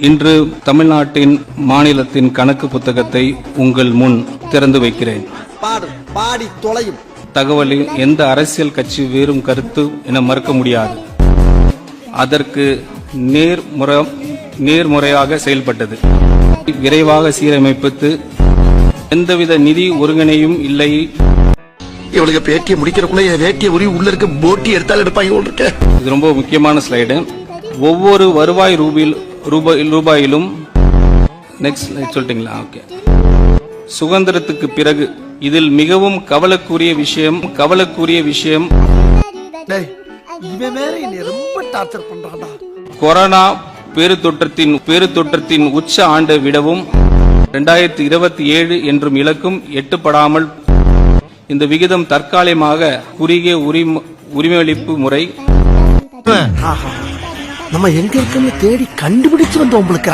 இன்று தமிழ்நாட்டின் மாநிலத்தின் கணக்கு புத்தகத்தை உங்கள் முன் திறந்து வைக்கிறேன். பாடி தொலையும் தகவலில் எந்த அரசியல் கட்சி வேறும் கருத்து என மறுக்க முடியாது. அதற்கு நேர்முறையாக செயல்பட்டது. விரைவாக சீரமைப்பது, எந்தவித நிதி ஒருங்கிணையும் இல்லை. இவளுக்கு பேட்டியை முடிக்கிறக்குள்ள வேட்டியை உரி உள்ள இருக்க போட்டி எடுத்தால் எடுப்பாங்க. இது ரொம்ப முக்கியமான ஸ்லைடு. ஒவ்வொரு வருவாய் ரூபாயிலும் நெக்ஸ்ட் சொல்லிட்டீங்களா? ஓகே. சுதந்திரத்துக்கு பிறகு இதில் மிகவும் கவலைக்குரிய விஷயம் கொரோனா பெருந்தொற்றத்தின் உச்ச ஆண்டை விடவும் 2027 என்றும் இலக்கும் எட்டப்படாமல் இந்த விகிதம் தற்காலிகமாக குறுகிய உரிமையளிப்பு முறை நம்ம எங்க இருக்குன்னு தேடி கண்டுபிடிச்சு வந்து உங்களுக்கு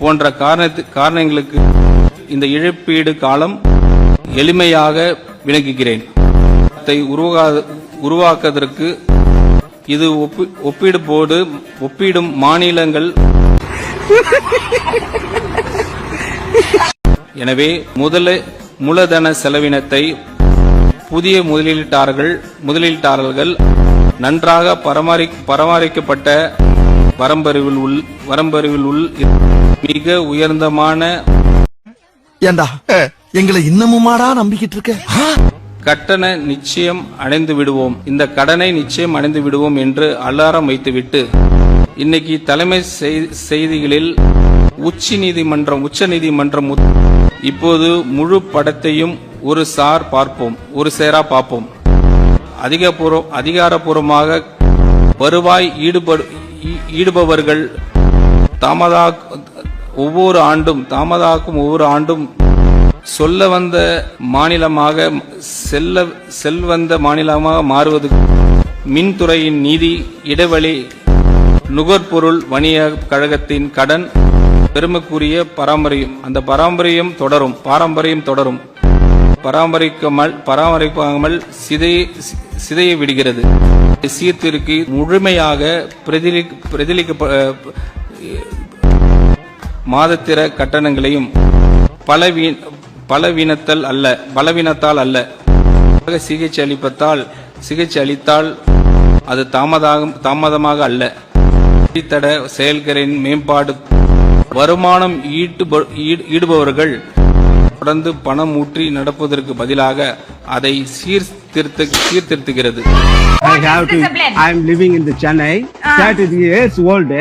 போன்ற காரணங்களுக்கு இந்த இழப்பீடு காலம் எளிமையாக விளக்குகிறேன். உருவாக்குவதற்கு இது ஒப்பிடும் மாநிலங்கள். எனவே மூலதன செலவினத்தை புதிய முதலீட்டாளர்கள் நன்றாக பராமரிக்கப்பட்ட வரம்பறிவில் மிக உயர்ந்தமான ஏண்டா எங்களை இன்னமுமாடா நம்பிக்கிட்டு இருக்க? கட்டண நிச்சயம் அடைந்து விடுவோம், இந்த கடனை நிச்சயம் அடைந்து விடுவோம் என்று அலாரம் வைத்துவிட்டு இன்னைக்கு தலைமை செய்திகளில் உச்ச நீதிமன்றம் இப்போது முழு படத்தையும் ஒரு சேரா பார்ப்போம். அதிகாரப்பூர்வமாக வருவாய் ஈடுபவர்கள் ஒவ்வொரு ஆண்டும் சொல்ல வந்த மாநிலமாக செல்வந்த மாநிலமாக மாறுவது மின்துறையின் நிதி இடைவெளி நுகர்பொருள் வணிக கழகத்தின் கடன் பெருமைக்குரிய அந்த பாரம்பரியம் தொடரும் பராமரிக்காமல் சிதைய விடுகிறது. சீர்திருத்தி முழுமையாக மாதத்திர கட்டணங்களையும் பலவீனத்தால் அல்ல சிகிச்சை அளித்தால் அது தாமதமாக அல்ல. அடித்தட செயல்களின் மேம்பாடு வருமானம் ஈடுபவர்கள் தொடர்ந்து பணம் ஊற்றி நடப்பதற்கு பதிலாக அதை சீர்திருத்துகிறது. I am living in the Chennai. 30 years old.